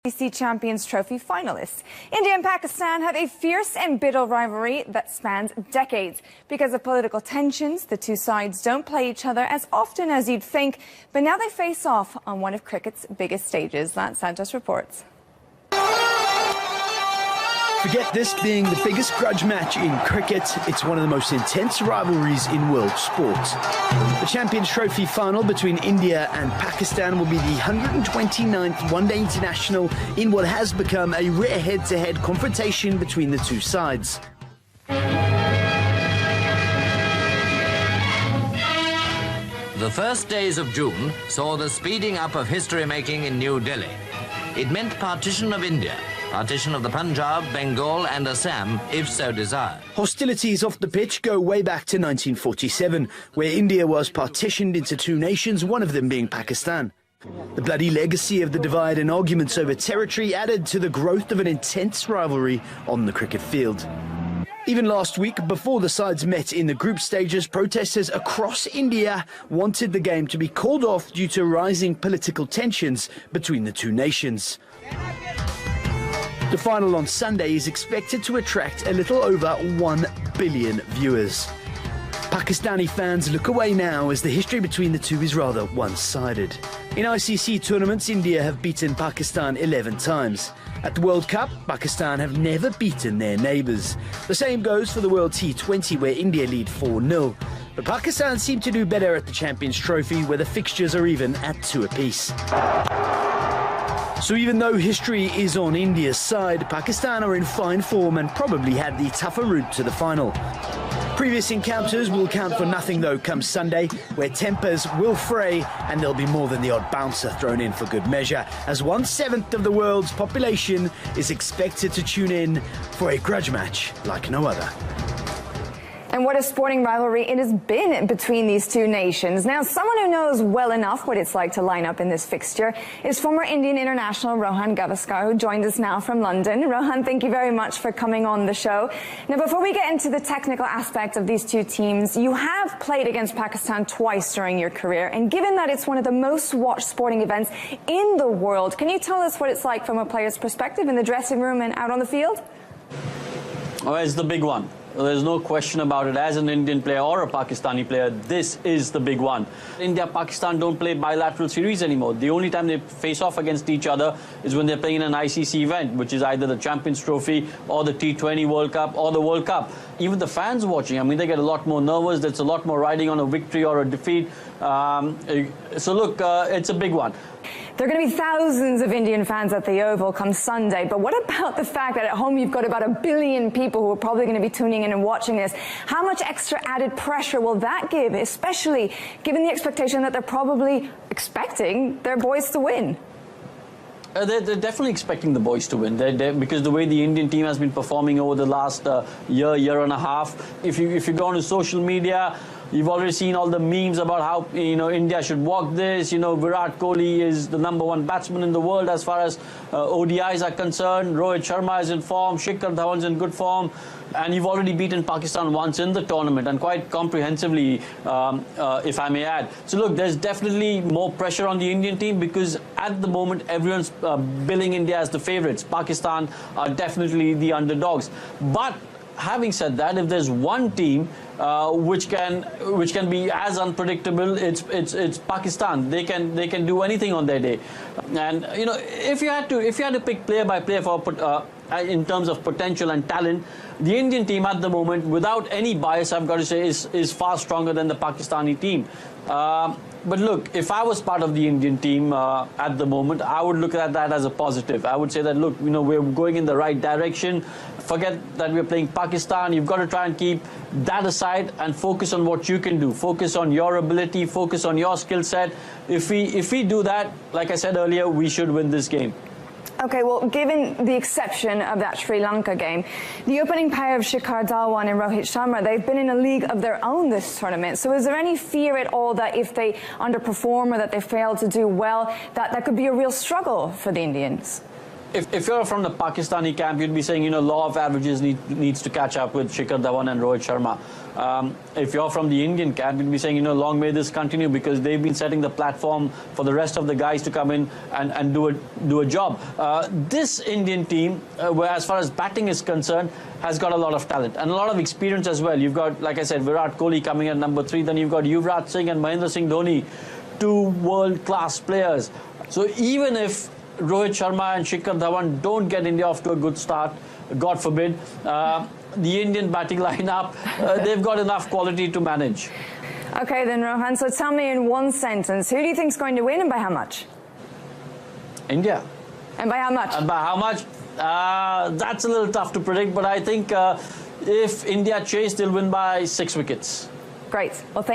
ICC Champions Trophy finalists. India and Pakistan have a fierce and bitter rivalry that spans decades. Because of political tensions, the two sides don't play each other as often as you'd think, but now they face off on one of cricket's biggest stages. That Santos reports. Forget this being the biggest grudge match in cricket. It's one of the most intense rivalries in world sport. The Champions Trophy final between India and Pakistan will be the 129th one-day international in what has become a rare head-to-head confrontation between the two sides. The first days of June saw the speeding up of history-making in New Delhi. It meant partition of India, partition of the Punjab, Bengal and Assam, if so desired. Hostilities off the pitch go way back to 1947, where India was partitioned into two nations, one of them being Pakistan. The bloody legacy of the divide and arguments over territory added to the growth of an intense rivalry on the cricket field. Even last week, before the sides met in the group stages, protesters across India wanted the game to be called off due to rising political tensions between the two nations. The final on Sunday is expected to attract a little over 1 billion viewers. Pakistani fans look away now as the history between the two is rather one-sided. In ICC tournaments, India have beaten Pakistan 11 times. At the World Cup, Pakistan have never beaten their neighbours. The same goes for the World T20, where India lead 4-0. But Pakistan seem to do better at the Champions Trophy, where the fixtures are even at 2 apiece. So even though history is on India's side, Pakistan are in fine form and probably had the tougher route to the final. Previous encounters will count for nothing though come Sunday, where tempers will fray and there'll be more than the odd bouncer thrown in for good measure, as 1/7 of the world's population is expected to tune in for a grudge match like no other. And what a sporting rivalry it has been between these two nations. Now, someone who knows well enough what it's like to line up in this fixture is former Indian international Rohan Gavaskar, who joins us now from London. Rohan, thank you very much for coming on the show. Now, before we get into the technical aspect of these two teams, you have played against Pakistan twice during your career. And given that it's one of the most watched sporting events in the world, can you tell us what it's like from a player's perspective in the dressing room and out on the field? Oh, it's the big one. There's no question about it. As an Indian player or a Pakistani player, this is the big one. India-Pakistan don't play bilateral series anymore. The only time they face off against each other is when they're playing in an ICC event, which is either the Champions Trophy or the T20 World Cup or the World Cup. Even the fans watching, I mean, they get a lot more nervous. There's a lot more riding on a victory or a defeat. So look, it's a big one. There are going to be thousands of Indian fans at the Oval come Sunday, but what about the fact that at home you've got about 1 billion people who are probably going to be tuning in and watching this? How much extra added pressure will that give, especially given the expectation that they're probably expecting their boys to win? They're definitely expecting the boys to win, because the way the Indian team has been performing over the last year and a half. If you go on to social media, you've already seen all the memes about how India should walk this. Virat Kohli is the #1 batsman in the world as far as ODIs are concerned. Rohit Sharma is in form. Shikhar Dhawan's in good form. And you've already beaten Pakistan once in the tournament, and quite comprehensively, if I may add. So look, there's definitely more pressure on the Indian team because at the moment everyone's billing India as the favourites. Pakistan are definitely the underdogs. But having said that, if there's one team which can be as unpredictable, it's Pakistan. They can do anything on their day. And if you had to pick player by player for in terms of potential and talent, the Indian team at the moment, without any bias, I've got to say, is far stronger than the Pakistani team. But look, if I was part of the Indian team at the moment, I would look at that as a positive. I would say that, look, we're going in the right direction. Forget that we're playing Pakistan. You've got to try and keep that aside and focus on what you can do. Focus on your ability, focus on your skill set. If we do that, like I said earlier, we should win this game. Okay, well, given the exception of that Sri Lanka game, the opening pair of Shikhar Dhawan and Rohit Sharma, they've been in a league of their own this tournament. So is there any fear at all that if they underperform or that they fail to do well, that could be a real struggle for the Indians? If you're from the Pakistani camp, you'd be saying, law of averages needs to catch up with Shikhar Dhawan and Rohit Sharma. If you're from the Indian camp, you'd be saying, long may this continue, because they've been setting the platform for the rest of the guys to come in and do a job. This Indian team, where as far as batting is concerned, has got a lot of talent and a lot of experience as well. You've got, like I said, Virat Kohli coming at number 3. Then you've got Yuvraj Singh and Mahendra Singh Dhoni, 2 world-class players. So even if Rohit Sharma and Shikhar Dhawan don't get India off to a good start, God forbid, the Indian batting lineup, they've got enough quality to manage. Okay then, Rohan, so tell me in one sentence, who do you think is going to win and by how much? India. And by how much? And by how much? That's a little tough to predict, but I think if India chase, they'll win by 6 wickets. Great. Well, thank